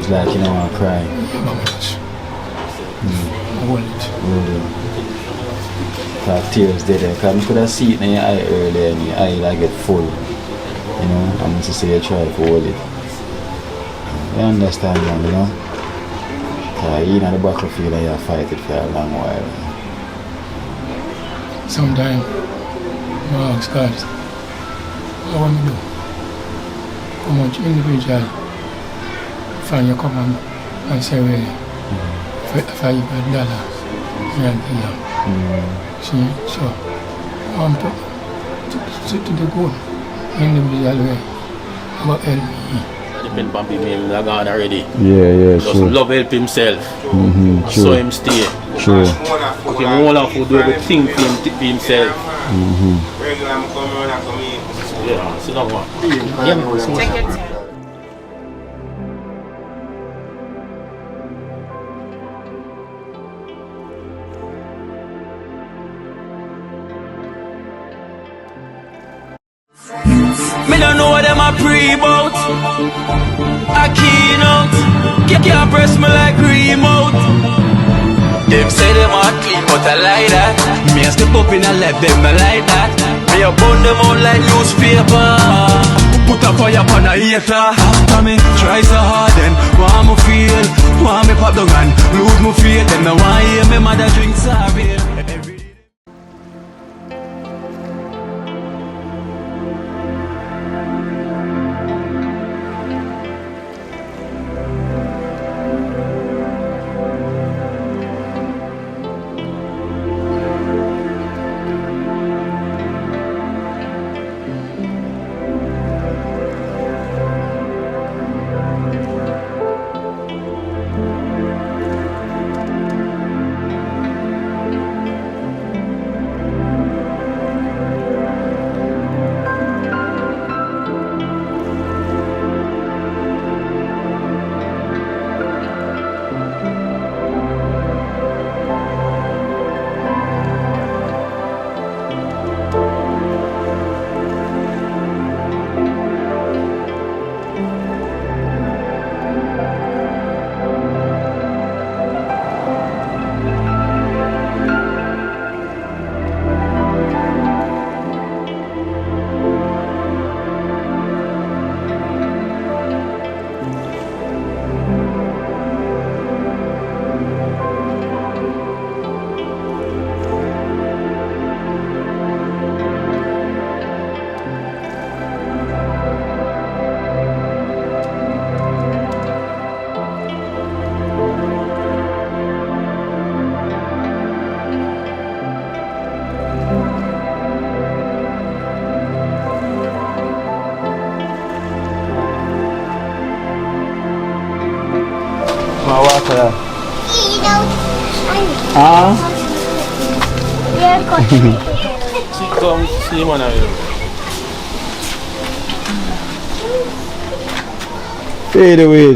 It's like you don't want to cry. Hold it. Really. Because tears there. Because I could have seen it in your eye earlier and your eye like get full. You know, I'm just say you try to hold it. You understand, man, you know? Because you're in the battlefield and you fight it for a long while. Sometimes, I ask God, what want me do? How much individual fan you come and say, well, $5, yeah. See, so I want to the goal, individual way, about help me. Depend on people that are gone already. Yeah, Just true. love help himself. True. So him stay. True. Okay, more than for do everything for himself. Yeah, sit down one. Take your time. Me don't know what them a pre-bout. A Kino. Can't press me like remote. Them say them a clean, but I like that. Me a step up in a left, them not like that. Me a burn them out like newspaper. Put a fire upon a hater. After me try so hard, then want me feel, want me pop down and lose me feel. Them no want hear me mother drink sorry. My water. Come see man of you. Fade away.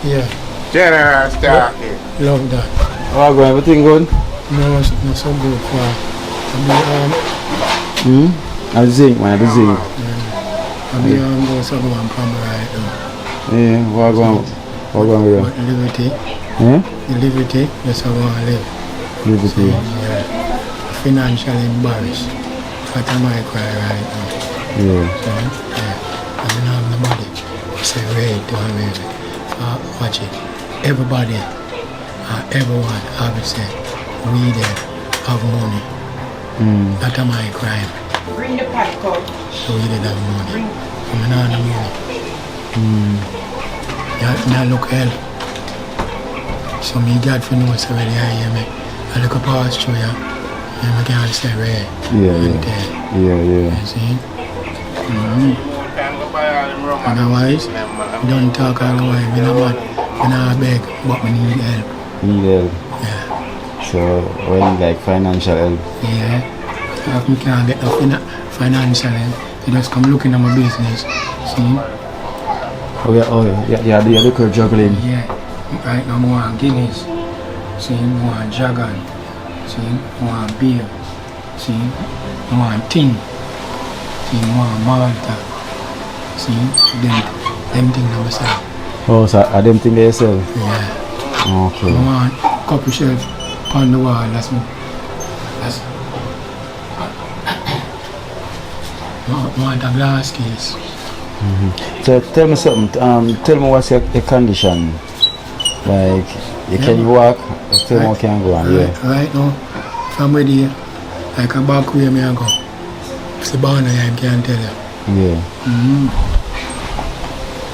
Yeah, General Starkey. love that. How going? Everything good? No, not so good for I zinc, man. I zinc. I be go somewhere from right now. Yeah. What going? What going with But liberty, you? the liberty, that's how I want to live. Liberty. Yeah. Financially embarrassed. What am I cry right now? Yeah. So, yeah. I don't have nobody. Say, wait, don't wait. Watch it. Everybody, everyone, I would say, we there have money. That am I crime. Bring the pot out. So we did have money. I'm not the money. Now look hell. So me God for know so really I hear me. I look up past through ya. And I can't say red. Yeah. You see? Otherwise, don't talk all the way. Me no mad. Me no beg, but me need help. Need help. Yeah. So when like financial help. Yeah. If me can't get no financial help, you just come looking at my business. See? Yeah, the other juggling. Yeah. Right now, I want Guinness. See? I want Dragon. See? I want beer. See? I want Ting. See? I want Malta. See? Them things on my side. Oh, so I don't think they sell. Yeah. Okay. I want couple shelf on the wall. That's me. That's. I want a glass case. So tell me something. Tell me what's your condition. Like, can you walk? Tell me what can go on. Yeah. Right now, from where there, like a back way me I go. It's the barn I can't tell you. Yeah.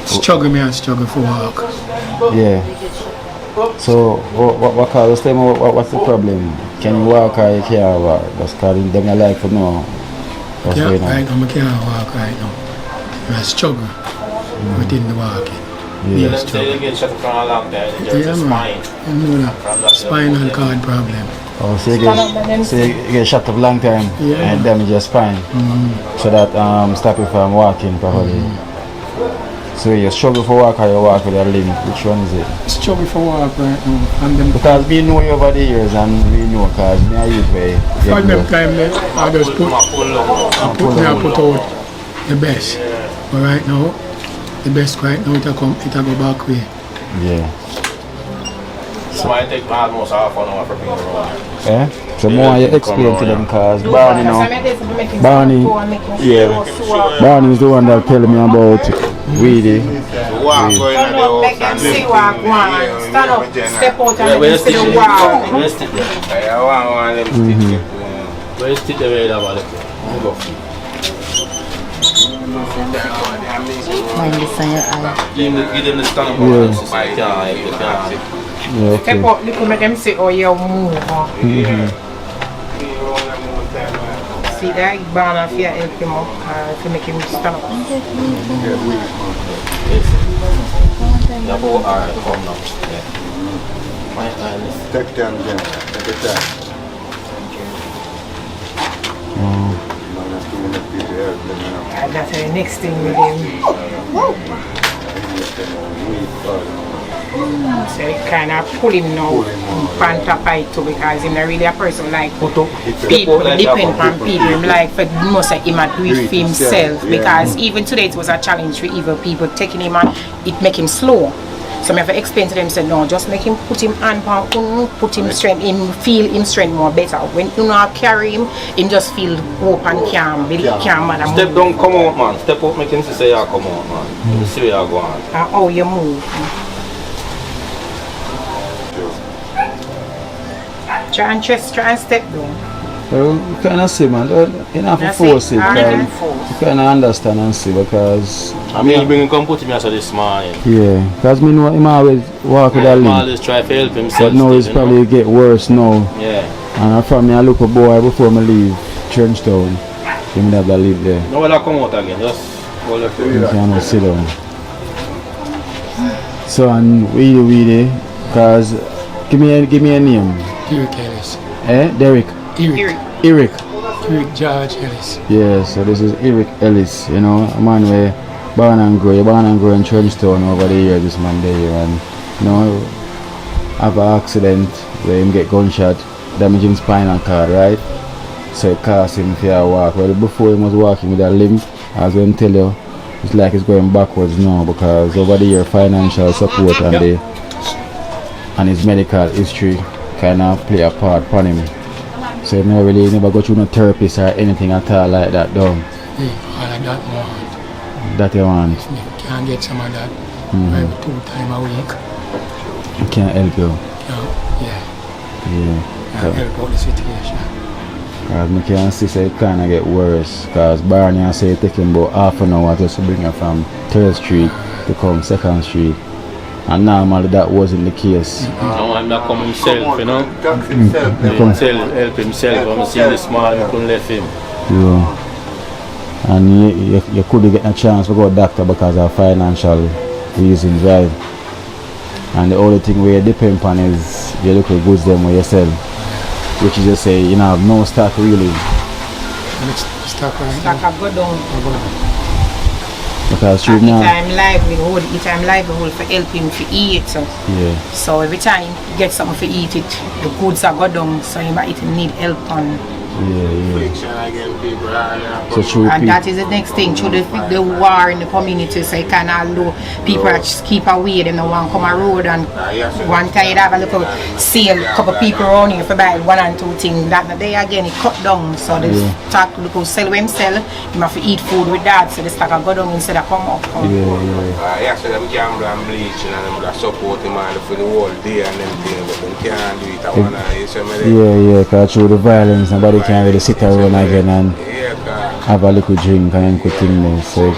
Struggle me and struggle for walk. Yeah. So what causes them? What's the problem? Can you walk or you can't walk? That's causing them a life for now. What's going on? Right now, I can't walk right now. I struggle within the walking. You Yeah, say you get shot from a long time, yeah, just man. spine. You know that. Spinal cord problem. Oh, so you get shot up long time and damage your spine. So that stop you from walking properly. So you struggle for walk or you walk with a limb? Which one is it? Struggle for walk right now. And them Because we know you over the years and we know because me and you way. for them time there, I just put out the best. But right now, the best right now it'll go back way. Yeah. So I take almost half an hour for being around. Eh? So more you explain to them because Barney now. Barney is the one that tell me about weedy. Walk going on the house Make them and see live. what go on. Stand up, step out and Where's see the wall. I want one of them stick it. Where's the way that was? Give them the stand up and so they can't. Yeah, Step okay. out, look, make them see how you move. See that barn if you help him up, if you make him stand up. Yeah, but alright, come now. Yeah. My hand is. Take them, Jim. Take it down. That's the next thing with him. So it kind of pull him now, pan top height too, because he's not really a person like people, depend on people. Him like for most of him do it for himself, because even today it was a challenge for evil people taking him and it make him slow. So I have to explain to them, say no, just make him put him on, put him strength, him feel him strength more better. When you know carry him just feel hope and calm, really calm and Step down, come out, man. Step out, make him say, yeah, come out, man. You see where you go on. how you move. Try and step down. Well, you kind of see, man. You have to That's force it. it. You kind of understand and see because. I mean, you bring him, come put him as this morning. Yeah, because me know him always walk with a He limp. always try to help himself. But now it's still, you probably get worse now. know? Yeah. And from me, I look a boy before me leave Trenchtown. He may have to live there. No, when I come out again, just hold up to You you. cannot sit down. So, and weedy, because give me a name. Eric Ellis. Derek. Eric George Ellis. Yeah, so this is Eric Ellis, you know, a man where born and grow in Trenchtown over the years, this man there, and you know, have an accident where him get gunshot, damaging spinal cord, right? So it cost him for a walk. Well, before he was walking with a limp, I was going to tell you, it's like it's going backwards now because over the year financial support and his medical history kind of play a part upon him. So he never go through no therapist or anything at all like that, though. Yeah, all of that want. That you want. Can't get some of that maybe 2 times a week. It can't help you. Yeah. Yeah. Help out the situation. Because I can see say it kind of get worse. Because Barney say it take him about half an hour just to bring her from 3rd Street to come 2nd Street. And normally that wasn't the case. No, I'm not come himself, you know. Help himself. I'm seeing this man, I couldn't left him. Yeah. And you couldn't get a chance to go to the doctor because of financial reasons, right? And the only thing where you depend on is you look at goods them with yourself. Which is just say, you know, no stock really. And it's stock right Stock now. a go down. Because And now. time livelihood for help him to eat. Yeah. So every time he gets something to eat, the goods are go down, so he might need help on Affliction against people. So true. And that is the next thing, through the war in the community, so you can although people are just keep away, they don't want to come a road, and one time you have a little sale, couple people around here for buy 1 and 2 things, that day again it cut down, so they start to look sell when sell, you have to eat food with that, so they start to go down instead of come up. Yeah, so them gamble and bleaching and them got support him for the whole day and them things, but them can't do it. I wanna, you see me? Because through the violence, nobody can really sit around again and have a little drink and good thing there. So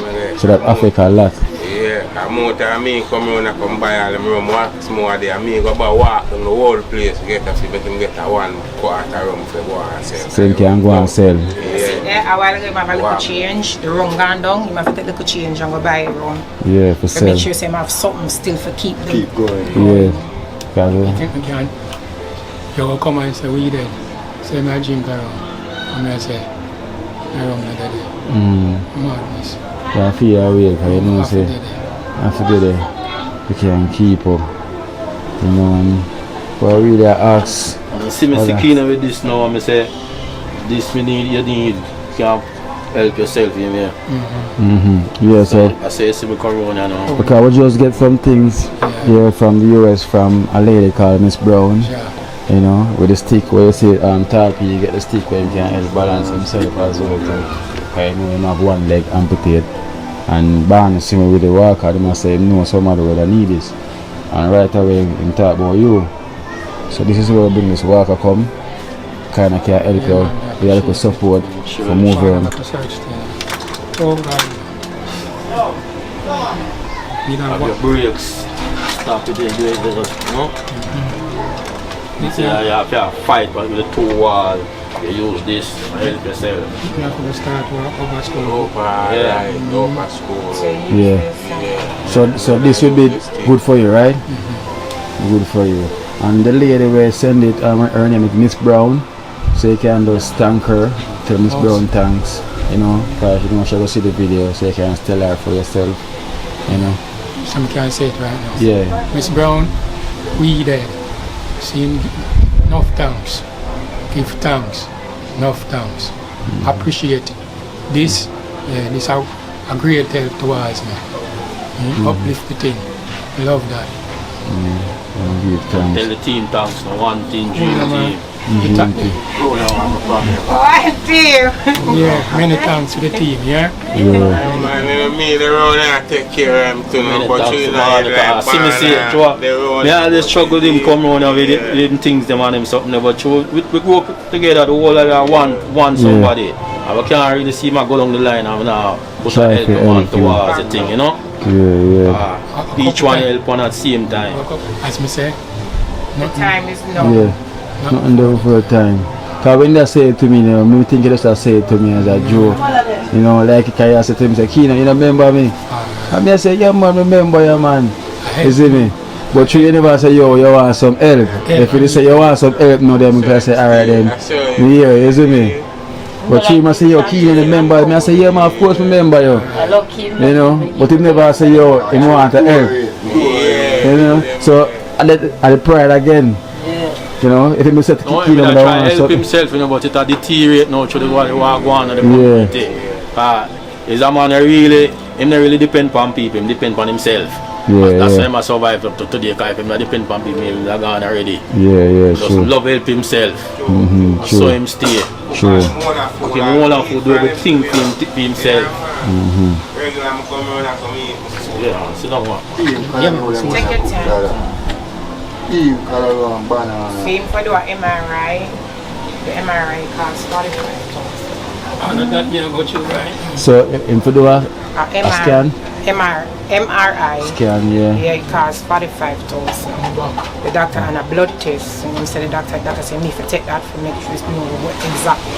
that affects a lot. Yeah, because more time me come around and come buy all them rum, wax more there, and me go about walk down the whole place to get a see if him get a 1/4 rum for go and sell. So you can go and sell. Yeah, a while ago you have a little change, the rum gone down, you have to take a little change and go buy a rum. Yeah, for To sell. make sure you have something still for keep them. Keep going. Yeah. I think we can. You will come and say, we dead. Say, my drink around. And I say, I don't know that. Madness. I feel away because you know, say, after that, we can keep up. You know, but I really ask. See me Kino with this now, I say, this you need, you can help yourself in here. Yeah, so. I say, see me come around now. Because we just get some things here from the US from a lady called Miss Brown. You know, with the stick where you see therapy, you get the stick where you can help balance himself as well. Because you know you have one leg amputated. And Barney see me with the walker, they must say, no, somebody would need this. And right away, him talk about you. So this is where we bring this walker come. Kind of can help you with a little support for moving. Oh, God. You know Have what? your brakes, stop it and do it, you know? Yeah, you have to fight with the 2 walls. You use this to help yourself. You have to start over school. Over school. Yeah. So this will be good for you, right? Good for you. And the lady will send it, her name is Miss Brown. So you can just thank her, tell Miss Brown thanks. You know, because you know she will see the video, so you can tell her for yourself. You know. Some can say it right now. Yeah. Miss Brown, we dead. See enough thanks. Give thanks. Enough thanks. Appreciate this. Yeah, this a great help towards me. Uplift the thing. Love that. Give thanks. Tell the team thanks, no 1 team, 3 team. Yeah, many thanks to the team, yeah? Me, the road I take care of him too, but you know, see me see it, me always struggle him come around with them things them and them something, but we work together the whole of one somebody. And we can't really see him go down the line and now put a help on towards the thing, you know? Yeah. Each one help on at the same time. As me say, The time is now. Yeah. Nothing there for a time. Because when they say it to me, you know, me think they just say it to me as a joke. You know, like I say to him, say, Kino, you remember me? And I say, yeah man, remember you man. You see me? But you never say, yo, you want some help. If you say you want some help, no, then I say, alright then. Yeah, you see me? But you must say, yo, Kino, remember me? I say, yeah man, of course remember you. You know, but he never say, yo, he want to help. You know, so I the pride again. You know, if he said to no, Kino, he try to help himself, you know, but it a deteriorate now through the what go on in the community. He's a man that really depend on people, he depend on himself. That's why he survive up to today, because if he depend on people, he's gone already. He just love help himself. So him stay. True. Okay, he want to do everything for himself. Yeah, sit down one. Take your time. Same for the MRI. The MRI costs 45,000. So, in for do a scan? MRI. Scan, yeah. Yeah, it costs 45,000. The doctor and a blood test. And he said the doctor said me to take that for make sure you know what exactly I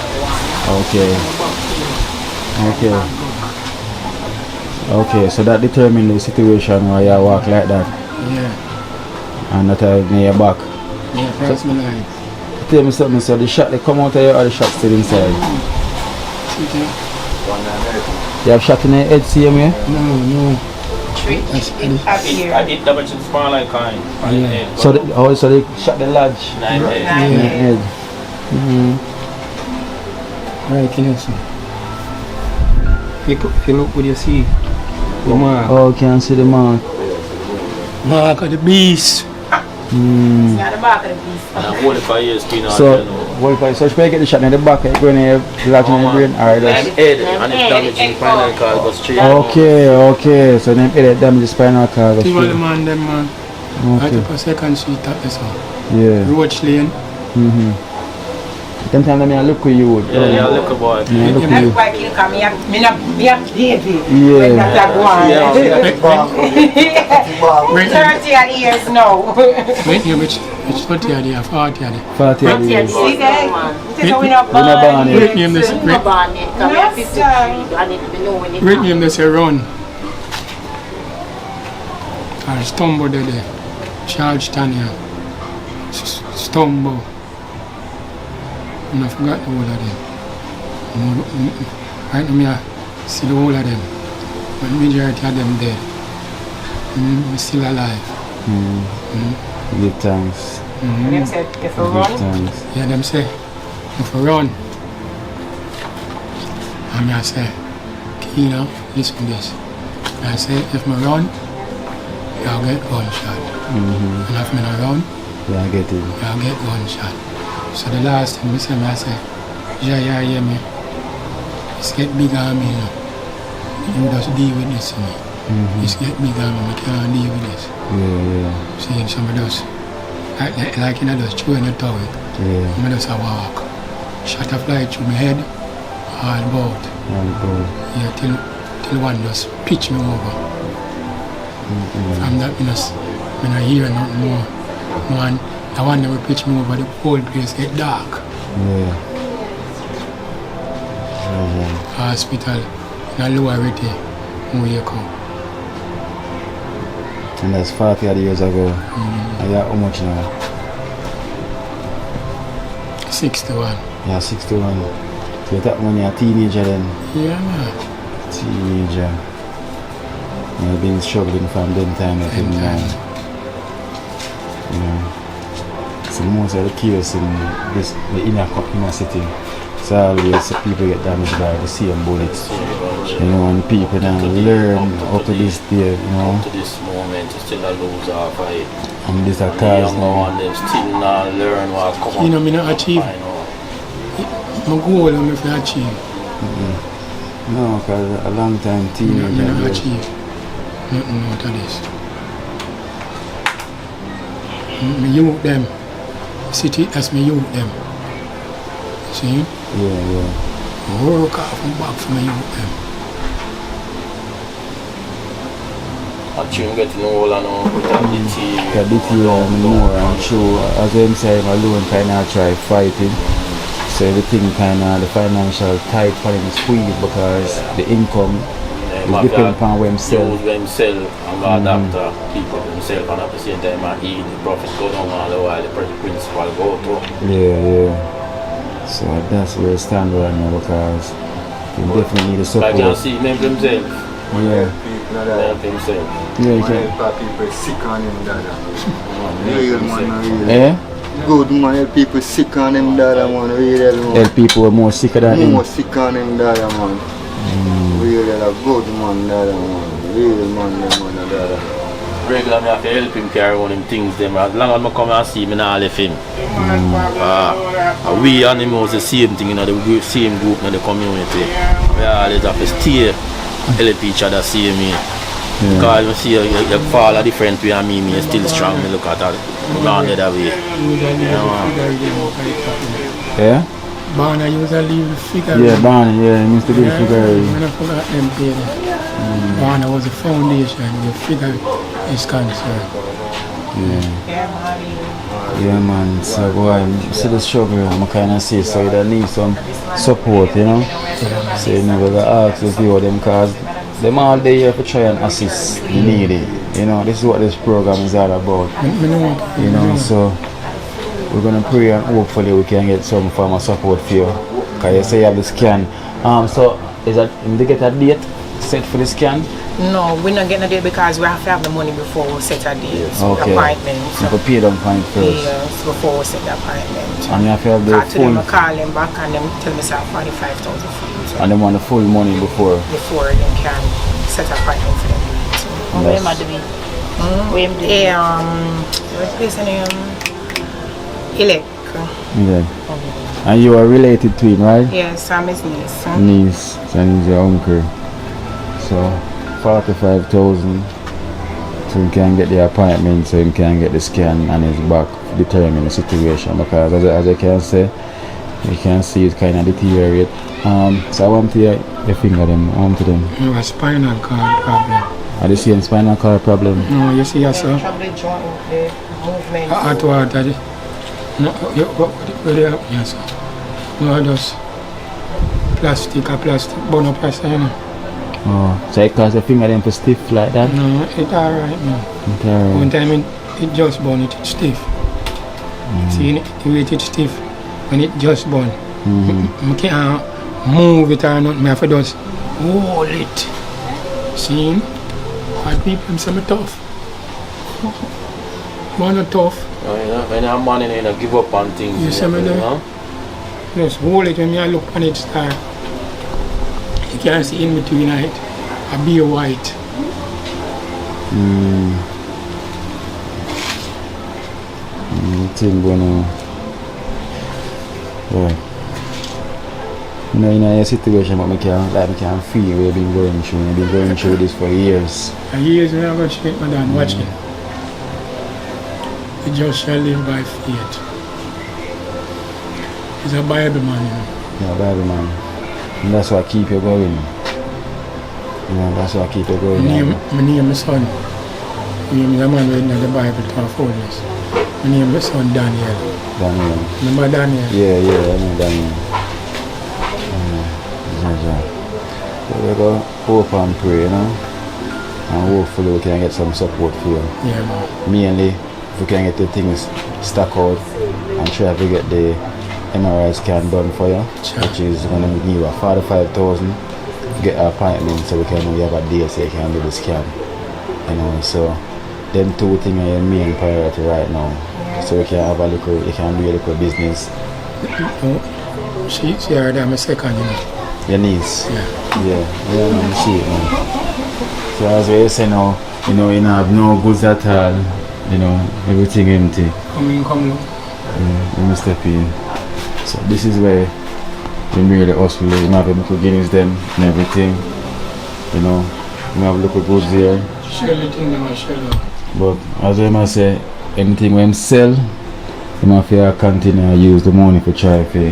want. Okay, so that determines the situation why you walk like that. Yeah. And that near your back. Yeah, press my line. Tell me something, so the shot they come out of you or the shot still inside? You have shot in the head, see me? No. I hit damage in spine like kind. Yeah. So they shot the lodge in the head. in the head. Right, Kino, so. If you look what you see, the mark. Oh, can see the mark. Mark of the beast. It's not the back of the beast. And I hold it for years, Kino. So, so if you get the shot in the back, it's going to have the in the brain. Alright, And head, and it's damaging spinal cord, goes straight. Okay. So then it damage the spinal cord. People the man, them man. Right Okay. up a second street at this one. Yeah. Roach Lane. Them time I look at you. Yeah, look at boy. Yeah, look at That's you. why Kino come here. Me have baby. Yeah. When that go on. Wait, 30 years now. wait, which 30 are there? 40 are there? 40 years. See that? This is how we not We not born born. yet. Great name this, great name this run. Or Stumbo there. Charge Tanya. Stumbo. I forgot the whole of them. Right now, I see the whole of them. But the majority of them dead. I'm still alive. Give thanks. Them said, if you Give run, thanks. Yeah, them say, if I run, and I say, Kino, listen to this. I say, if I run, I'll get gunshot. And if I not run, Yeah, I get it. I'll get gunshot. So the last thing I say, yeah, hear me. It's get bigger on me now. You just deal with this to me. It's get bigger on me, I can't deal with this. Yeah. See, some of those, like you know, those chewing the towel. Yeah. I just walk. Shot a fly through my head, all about. Yeah, till one just pitch me over. From that, I don't hear nothing more. Man, the one that will pitch me over, the whole place get dark. Yeah. Hospital, in a lower rate, wake up. And that's 40 odd years ago. And you're how much now? 61. Yeah, 61. So you thought when you're a teenager then? Yeah, man. Teenager. You've been struggling from them time I think now. You know. So most of the chaos in the inner city. So always people get damaged by the same bullets. You know, and people now learn up to this day, you know. Up to this moment, you still a loser of it. And this a The cause younger now. one, them still not learn what come You know, up. me not achieve. I know. My goal I'm to achieve. No, because a long time Me teenager. not years. achieve. Nothing out of this. Me youth them. City, that's me youth them. See? Yeah. Work off and back for me youth them. Actually, I'm getting old and now, put up the tea. Because this year more and true, as I'm saying, alone kind of try fighting. So everything kind of, the financial tight for him squeeze because the income is depending upon where himself. Use himself and go doctor, keep up himself, and at the same time I eat, the profit go down all the while, the principal go to. Yeah. So that's where I stand right now because you definitely need the support. Like you see him himself. Yeah. Help himself. Yeah, you can. People sick on him, dada. Real man, real. Eh? Good man, help people sick on him, dada, man. Real man. Help people who are more sicker than him. More sick on him, dada, man. Real, good man, dada, man. Real man, dada. Regular me have to help him carry on him things them. As long as I come and see him, I not left him. We and him was the same thing in the same group in the community. We always have to stay, help each other, see me. Because you see you fall a different way and me still strong, me look at that. Gone the other way. Yeah? Barna usually leave the figure. Yeah, Barney, yeah, he used to be the figure. I forgot them pay them. Barna was the foundation, the figure is concerned. Yeah, man. So, boy, see the struggle, I'm kind of see, so you need some support, you know? So, you never ask to deal with them because them all day here to try and assist the needy. You know, this is what this program is all about. You know, so we're going to pray and hopefully we can get some form of support for you. Because you say you have the scan. So, is that, did they get a date set for the scan? No, we're not getting a date because we have to have the money before we set a date. Okay. Appointment. You have to pay them fine first. Yes, before we set the appointment. And you have to have the Cause to them, I full. call them back and them tell me say 45,000 fees. And they want the full money before. Before they can set appointment for them. So, Where am I doing? What's this name? Elec. Yeah. And you are related to him, right? Yes, I'm his niece. Niece, and he's your uncle. So 45,000 so he can get the appointment, so he can get the scan and his back determine the situation, because as I can say, you can see it kind of deteriorate. So I want to hear your finger them, I want to them. You have a spinal cord problem. Are they seeing spinal cord problem? No, you see yourself. Trouble the joint, the movement. Heart to heart, daddy. No, what they happen, yes, sir. No, just plastic, bone up pressure, you know. Oh, so it cause the finger them for stiff like that? No, it's alright, man. It's alright. One time it just burn, it's stiff. See, it stiff when it just burn. I can't move it or nothing, I have to just hold it. See, hard people say me tough. Man are tough. When you're man, you don't give up on things. You see me there? Just hold it when I look on it start. You can't see in between it. I be white. Thing going on. Yeah. You know, in a situation but I can feel we've been going through. We've been going through this for years. And years when I go straight, my dad, watch it. The just shall live by faith. He's a Bible man, you know. Yeah, Bible man. And that's what keep you going. You know, that's what keep you going. My name my son. My name is a man reading the Bible to 4 years. My name is son Daniel. Daniel. Remember Daniel? Yeah, I know Daniel. So we go hope and pray, you know. And hopefully we can get some support for you. Yeah, man. Mainly, if we can get the things stuck out and try to get the MRI scan done for you, Sure. which is going to give you a 45,000 to get an appointment so we can know you have a day so you can do the scan. You know, so them two things are your main priority right now. So we can have a little, you can do a little business. No, she heard I'm a second, you know. Your niece? Yeah. Man, she, man. So as we say now, you know, you have no goods at all, you know, everything empty. Come in, come look. Let me step in. So this is where we really hustle. You have a little guineas them and everything. You know, we have little goods here. Share the thing, them, share them. But as I must say, anything when him sell, he must continue to use the money to try to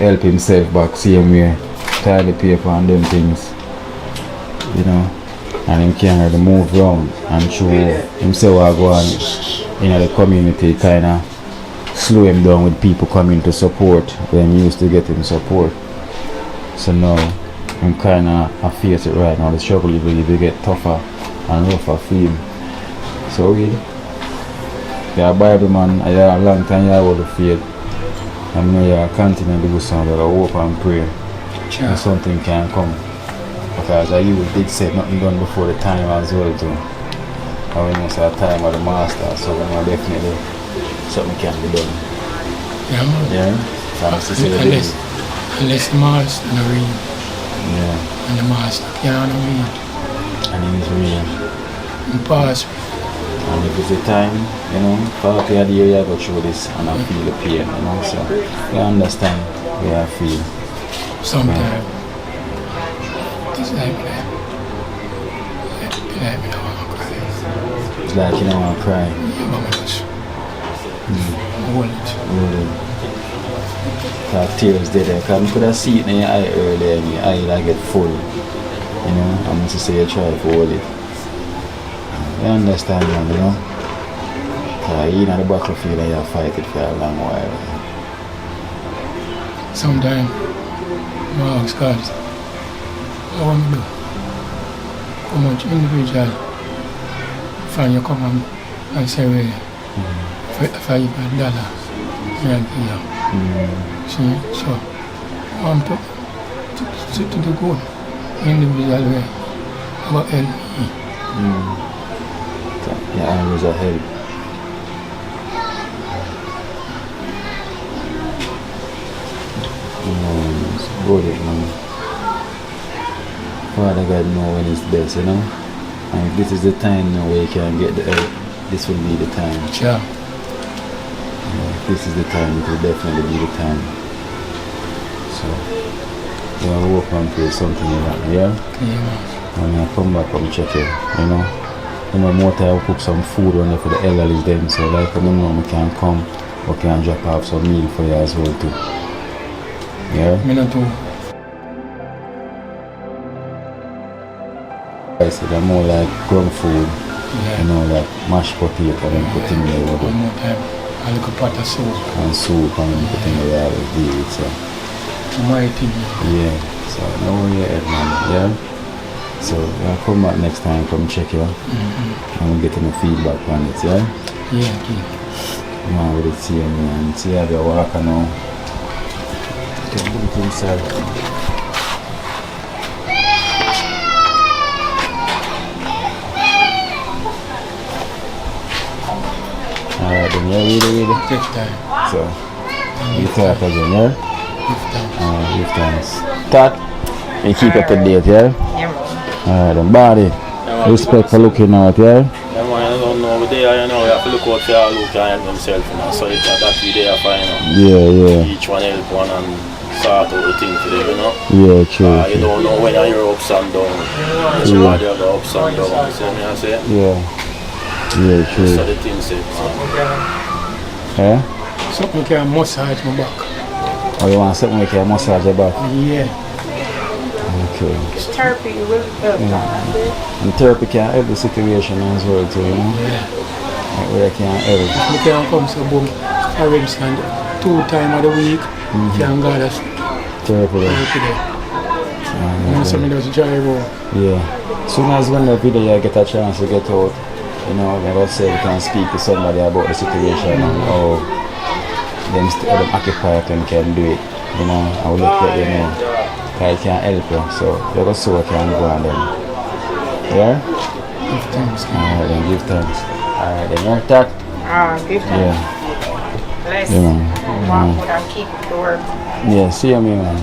help himself back same way. Tidy paper and them things. You know. And him can really move around and show himself what go on in the community, kinda slow him down with people coming to support when he used to get him support. So now I'm kinda face it right now. The struggle will get tougher and rougher for him. So you're a Bible man, I have a long time you have the faith. And now you continue to do something, I hope and pray that something can come. Because you did say nothing done before the time as well too. And when you say a time of the master, so then definitely something can be done. Yeah, man. Yeah? Unless the master no read. Yeah. And the master can't read. And he's real. And pass. And if it's the time, you know, 40 of the year you go through this and I feel the pain, you know, so you understand where I feel. Sometimes. It's like that. Like me don't want to cry. It's like you don't want to cry. Yeah, but I just hold it. Really. Because tears there. Because I could have seen it in your eye earlier and your eye like get full. You know, I'm going to say you try to hold it. You understand, man, you know? Because you know the battlefield and you fight it for a long while. Sometimes, I ask God, what want me do? How much individual fan you come and say, well, $5, yeah, see, so I want to do good individual way. But Yeah, always a help. It's good, man. Father God know when it's best, you know. And if this is the time now where you can get the help, this will be the time. sure. If this is the time, it will definitely be the time. So, I hope and pray something will happen, yeah? Yeah, man. And I come back and check it, you know. More time I cook some food on there for the elderly then, so like when we can come, we can drop off some meal for you as well too. Yeah? Me not too. I said they're more like ground food, Yeah. like mashed potato and then put in there with One it. more time. A little pot of soup. And soup and then put in there always deal with, so. My thing. Yeah, so no worry your head, man, yeah? So I'll come back next time, come check you, and we'll get any feedback on it, yeah? Yeah, kid. Man, with it see you, man. See how they walk now. Can put it inside. Alright then, yeah, really. Take time. So, you talk again, yeah? Give time. Give thanks. Talk, and keep up to date, yeah? Yeah. Alright then, body. Respect for looking out, yeah? Yeah, man, I don't know, but there, you know, you have to look out for your look and themselves, you know, so it's that we there for, you know. Yeah. Each one help one and sort out the thing for them, you know. Yeah, true. You don't know when you're ups and downs. Everybody have the ups and downs, see what I say? Yeah, true. So the thing said, Yeah? Something can massage my back. Or you want something like a massage your back? Yeah. Okay. Therapy will help. And therapy can help the situation as well too, you know? Yeah. Like where it can help. We can come to boom, for instance, 2 times of the week. Can go to Therapy. therapy there. You know, something does drive over. Yeah. Soon as when the video you get a chance to get out, you know, like I said, you can speak to somebody about the situation and how them occupied can do it. You know, I will let you know. Cause it can help you. So you go so can go on them. Yeah? Give thanks. Alright then, give thanks. Alright then, you're that? Give them. Yeah. Bless. Yeah, man. Walk good and keep the work. Yeah, see you, man.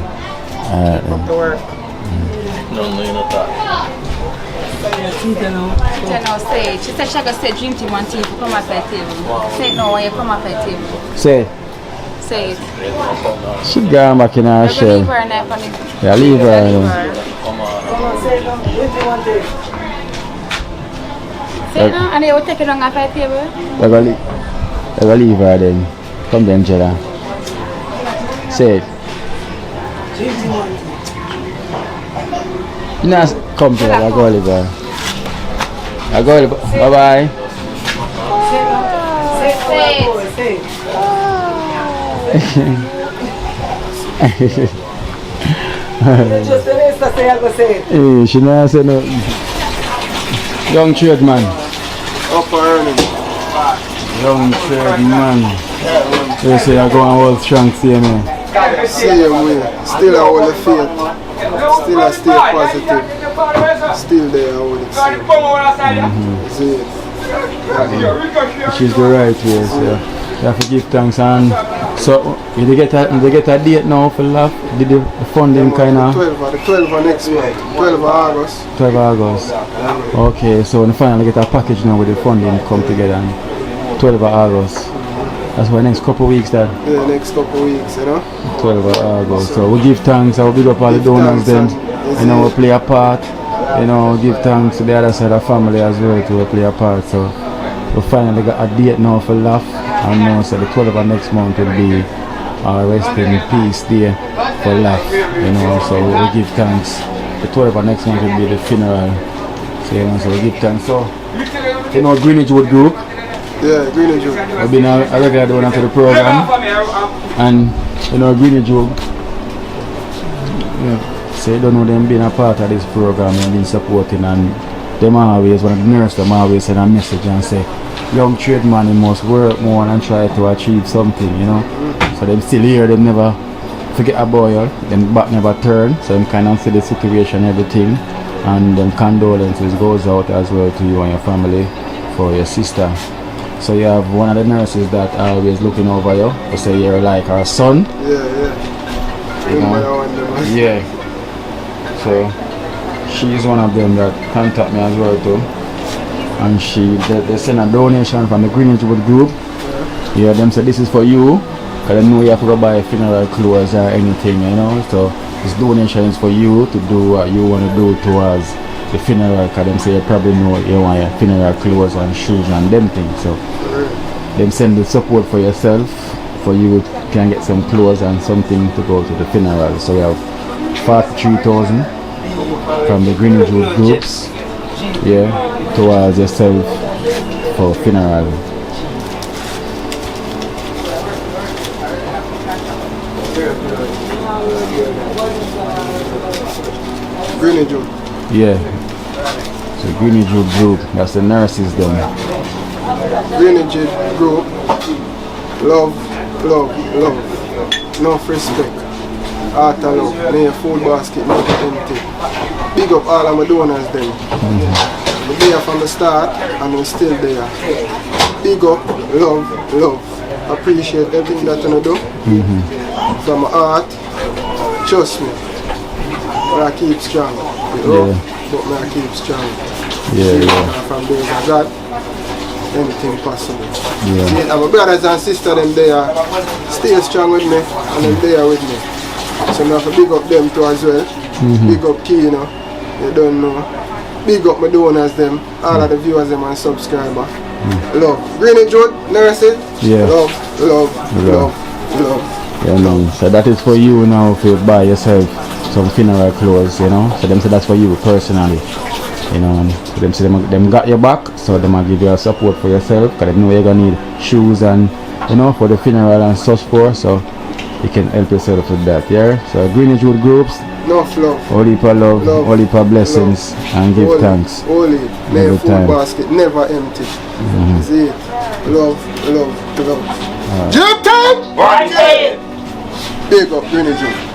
Alright Keep up the work. no, you know that. Say, she said she got to drink tea one tea, come up at table. Say no, when you come up at table. Say, Say it. she gone back in her You're shell. going to leave her in there for the... Yeah, leave her. Say no, and they will take it on off at table. I gotta leave her then. Come then, Jella. Say it. You know, come Jella, I go leave her. I go leave her. Bye bye. Say it. Hey, she never say no. Young trade man. Upper earning. Young trade man. You say I go and hold strong, see me. Same way. Still I hold the faith. Still I stay positive. Still there I hold it same. See it. She's the right way, so you have to give thanks. And so you get a date now for laugh. Did the funding kind of 12 of next month. 12 of August. 12 August. Okay, so when you finally get a package now with the funding come together and 12 of August. That's for the next couple of weeks then. Yeah, next couple of weeks, you know. 12 of August. So we give thanks, I will big up all the donors then. You know, we play a part. You know, give thanks to the other side of the family as well to play a part. So we finally got a date now for laugh. And now so the 12th of next month will be our rest in peace day for laugh. You know, so we give thanks. The 12th of next month will be the funeral. So you know, so we give thanks. So you know Greenwich Wood Group. Yeah, Greenwich Wood. I've been a regular donor to the program. And you know Greenwich Wood. Yeah. So you don't know them being a part of this program and been supporting, and them always, one of the nurses, them always send a message and say, young tradesman, you must work more and try to achieve something, you know. So them still here, them never forget about you, them back never turn, so them kind of see the situation, everything. And condolences goes out as well to you and your family for your sister. So you have one of the nurses that are always looking over you. They say you're like her son. Yeah. You know? Yeah. So she's one of them that contact me as well too. And they send a donation from the Greenwich Wood group. Yeah, them say this is for you. Cause they know you have to go buy funeral clothes or anything, you know. So this donation is for you to do what you want to do towards the funeral. Cause them say you probably know you want your funeral clothes and shoes and them things. So them send the support for yourself, for you can get some clothes and something to go to the funeral. So we have 43,000 from the Greenwich Wood groups, yeah, towards yourself for funeral. Greenwich Wood. Yeah. So Greenwich Wood group, that's the nurses them. Greenwich Wood group. Love. Enough respect. Heart and love. May your food basket never empty. Big up all of my donors them. We're there from the start and we're still there. Big up, love. Appreciate everything that you do. From my heart, trust me. But I keep strong. But I keep strong. From there to God, anything possible. See, and my brothers and sisters them there stay strong with me and them there with me. So I have to big up them too as well. Big up Kino, you don't know. Big up my donors them, all of the viewers them and subscribers. Love. Greenwich Wood, nurses. Love. Yeah, man. So that is for you now if you buy yourself some funeral clothes, you know. So them say that's for you personally. You know, and so them say them got your back, so them will give you a support for yourself because they know you're gonna need shoes and you know for the funeral and such forth, so you can help yourself with that, yeah. So Greenwich Wood groups, enough love. All heap of love, all heap of blessings and give thanks. Holy, never food basket, never empty. See it. Love. Jump time! Big up Greenwich Wood.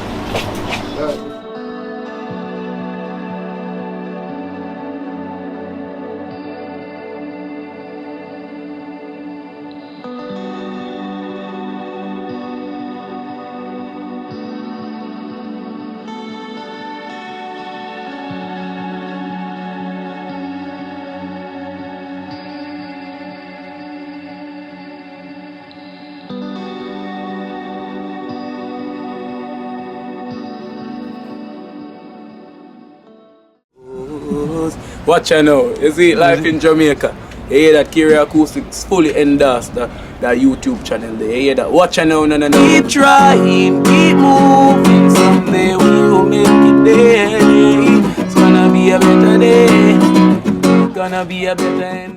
Watch out now, you see life in Jamaica. You hear that Kiro Acoustics fully endorsed that YouTube channel there. You hear that? Watch out now, no. Keep trying, keep moving. Someday we will make it there. It's gonna be a better day. It's gonna be a better end.